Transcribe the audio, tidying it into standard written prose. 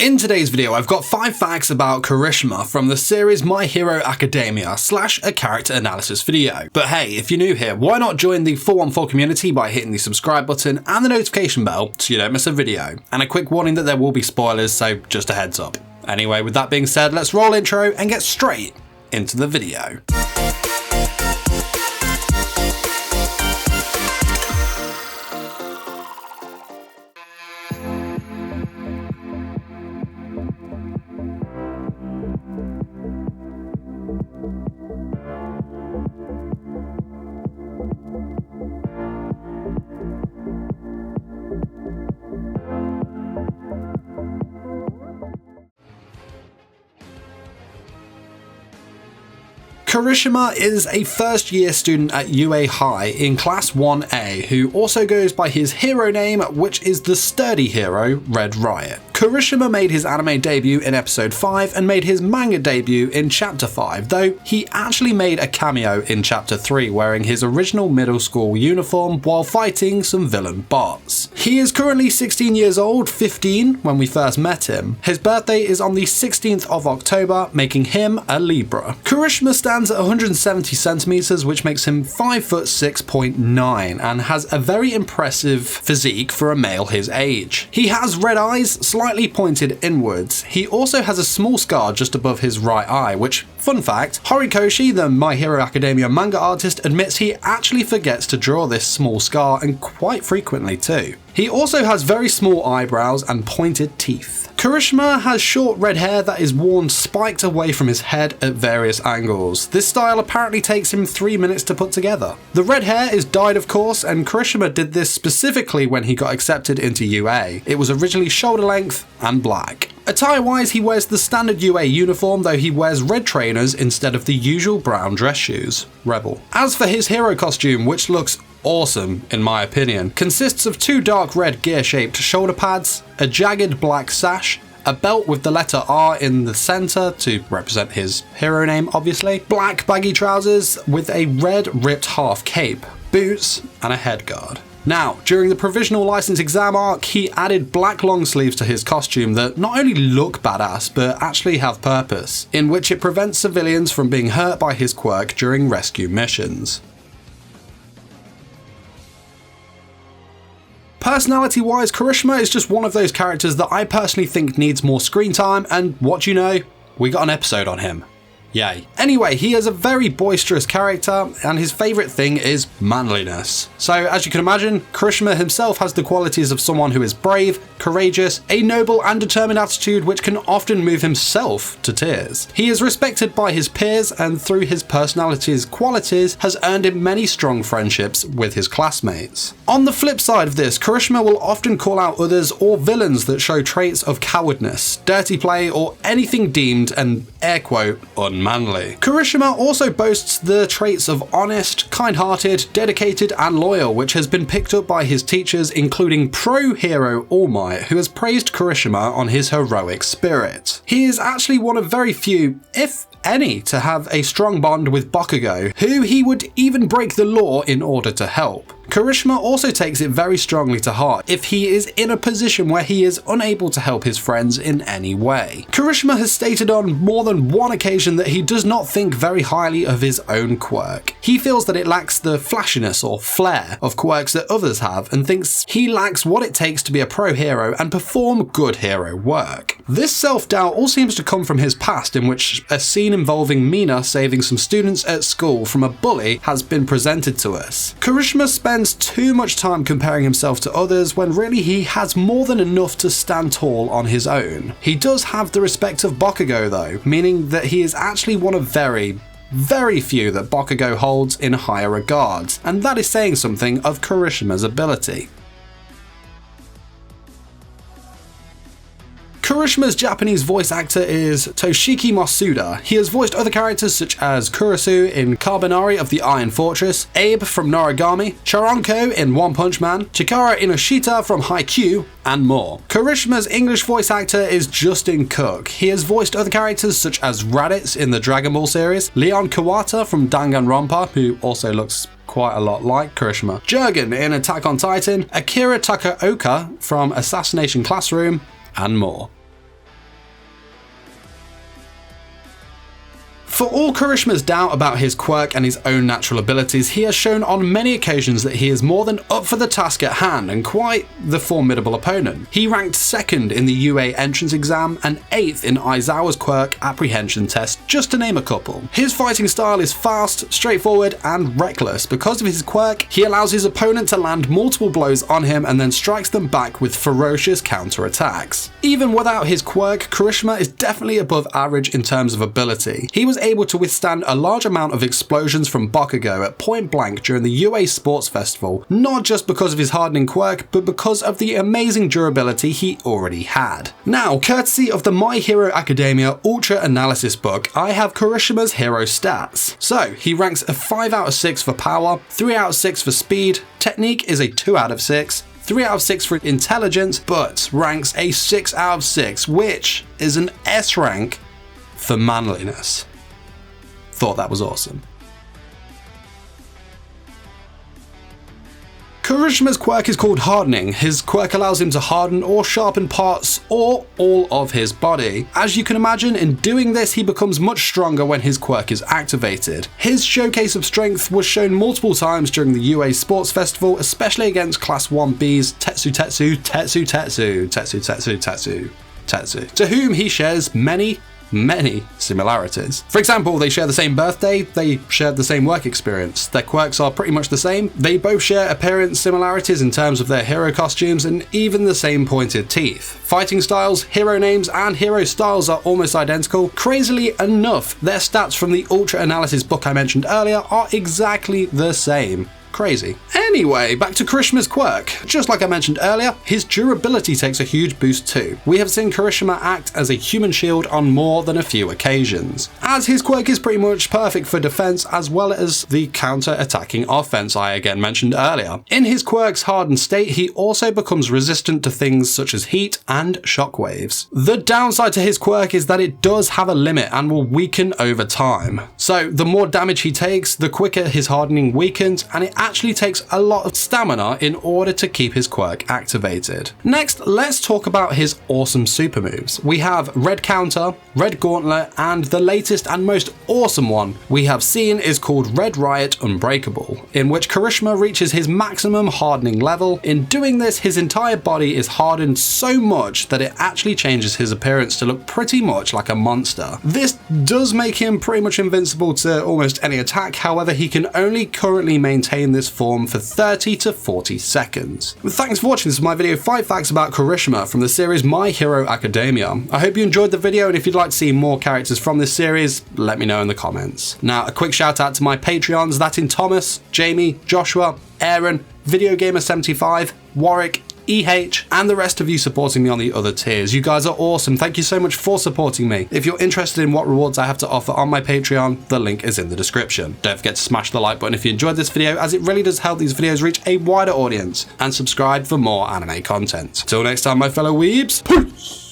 In today's video, I've got 5 facts about Kirishima from the series My Hero Academia / a character analysis video. But hey, if you're new here, why not join the 414 community by hitting the subscribe button and the notification bell so you don't miss a video. And a quick warning that there will be spoilers, so just a heads up. Anyway, with that being said, let's roll intro and get straight into the video. Kirishima is a first-year student at UA High in Class 1A who also goes by his hero name, which is the sturdy hero, Red Riot. Kirishima made his anime debut in episode 5 and made his manga debut in chapter 5, though he actually made a cameo in chapter 3 wearing his original middle school uniform while fighting some villain bots. He is currently 16 years old, 15 when we first met him. His birthday is on the 16th of October, making him a Libra. Kirishima stands at 170 centimeters, which makes him 5'6.9" and has a very impressive physique for a male his age. He has red eyes, slightly pointed inwards. He also has a small scar just above his right eye, which, fun fact, Horikoshi, the My Hero Academia manga artist, admits he actually forgets to draw this small scar, and quite frequently too. He also has very small eyebrows and pointed teeth. Kirishima has short red hair that is worn spiked away from his head at various angles. This style apparently takes him 3 minutes to put together. The red hair is dyed, of course, and Kirishima did this specifically when he got accepted into UA. It was originally shoulder length and black. Attire-wise, he wears the standard UA uniform, though he wears red trainers instead of the usual brown dress shoes. Rebel. As for his hero costume, which looks awesome in my opinion, consists of 2 dark red gear-shaped shoulder pads, a jagged black sash, a belt with the letter R in the center to represent his hero name obviously, black baggy trousers with a red ripped half cape, boots, and a head guard. Now, during the provisional license exam arc, he added black long sleeves to his costume that not only look badass, but actually have purpose, in which it prevents civilians from being hurt by his quirk during rescue missions. Personality-wise, Kirishima is just one of those characters that I personally think needs more screen time, and what do you know? We got an episode on him. Yay. Anyway, he is a very boisterous character, and his favourite thing is manliness. So, as you can imagine, Kirishima himself has the qualities of someone who is brave, courageous, a noble and determined attitude which can often move himself to tears. He is respected by his peers, and through his personality's qualities, has earned him many strong friendships with his classmates. On the flip side of this, Kirishima will often call out others or villains that show traits of cowardness, dirty play, or anything deemed an air quote unmanly. Kirishima also boasts the traits of honest, kind-hearted, dedicated, and loyal, which has been picked up by his teachers, including pro-hero All Might, who has praised Kirishima on his heroic spirit. He is actually one of very few, if any, to have a strong bond with Bakugo, who he would even break the law in order to help. Kirishima also takes it very strongly to heart if he is in a position where he is unable to help his friends in any way. Kirishima has stated on more than one occasion that he does not think very highly of his own quirk. He feels that it lacks the flashiness or flair of quirks that others have, and thinks he lacks what it takes to be a pro hero and perform good hero work. This self-doubt all seems to come from his past, in which a scene involving Mina saving some students at school from a bully has been presented to us. Kirishima spends too much time comparing himself to others when really he has more than enough to stand tall on his own. He does have the respect of Bakugo though, meaning that he is actually one of very few that Bakugo holds in higher regards, and that is saying something of Kirishima's ability. Kirishima's Japanese voice actor is Toshiki Masuda. He has voiced other characters such as Kurisu in Carbonari of the Iron Fortress, Abe from Noragami, Charanko in One Punch Man, Chikara Inoshita from Haikyuu, and more. Kirishima's English voice actor is Justin Cook. He has voiced other characters such as Raditz in the Dragon Ball series, Leon Kawata from Danganronpa, who also looks quite a lot like Kirishima, Jurgen in Attack on Titan, Akira Takaoka from Assassination Classroom, and more. For all Kirishima's doubt about his quirk and his own natural abilities, he has shown on many occasions that he is more than up for the task at hand and quite the formidable opponent. He ranked 2nd in the UA entrance exam and 8th in Aizawa's quirk apprehension test, just to name a couple. His fighting style is fast, straightforward, and reckless. Because of his quirk, he allows his opponent to land multiple blows on him and then strikes them back with ferocious counterattacks. Even without his quirk, Kirishima is definitely above average in terms of ability. He was able to withstand a large amount of explosions from Bakugo at point blank during the UA Sports Festival, not just because of his hardening quirk, but because of the amazing durability he already had. Now, courtesy of the My Hero Academia Ultra Analysis book, I have Kirishima's hero stats. So, he ranks a 5 out of 6 for power, 3 out of 6 for speed, technique is a 2 out of 6, 3 out of 6 for intelligence, but ranks a 6 out of 6, which is an S rank for manliness. Thought that was awesome. Kirishima's quirk is called hardening. His quirk allows him to harden or sharpen parts or all of his body. As you can imagine, in doing this, he becomes much stronger when his quirk is activated. His showcase of strength was shown multiple times during the UA Sports Festival, especially against Class 1B's Tetsu, to whom he shares many similarities. For example, they share the same birthday, they shared the same work experience, their quirks are pretty much the same, they both share appearance similarities in terms of their hero costumes and even the same pointed teeth. Fighting styles, hero names, and hero styles are almost identical. Crazily enough, their stats from the Ultra Analysis book I mentioned earlier are exactly the same. Crazy. Anyway, back to Kirishima's quirk. Just like I mentioned earlier, his durability takes a huge boost too. We have seen Kirishima act as a human shield on more than a few occasions, as his quirk is pretty much perfect for defense as well as the counter-attacking offense I again mentioned earlier. In his quirk's hardened state, he also becomes resistant to things such as heat and shockwaves. The downside to his quirk is that it does have a limit and will weaken over time. So the more damage he takes, the quicker his hardening weakens, and it actually takes a lot of stamina in order to keep his quirk activated. Next, let's talk about his awesome super moves. We have Red Counter, Red Gauntlet, and the latest and most awesome one we have seen is called Red Riot Unbreakable, in which Kirishima reaches his maximum hardening level. In doing this, his entire body is hardened so much that it actually changes his appearance to look pretty much like a monster. This does make him pretty much invincible to almost any attack, however he can only currently maintain this form for 30 to 40 seconds. Thanks for watching. This is my video 5 facts about Kirishima from the series My Hero Academia. I hope you enjoyed the video, and if you'd like to see more characters from this series, let me know in the comments. Now, a quick shout out to my Patreons, that in Thomas, Jamie, Joshua, Aaron, VideoGamer75, Warwick, EH, and the rest of you supporting me on the other tiers. You guys are awesome. Thank you so much for supporting me. If you're interested in what rewards I have to offer on my Patreon, the link is in the description. Don't forget to smash the like button if you enjoyed this video, as it really does help these videos reach a wider audience, and subscribe for more anime content. Till next time, my fellow weebs, peace!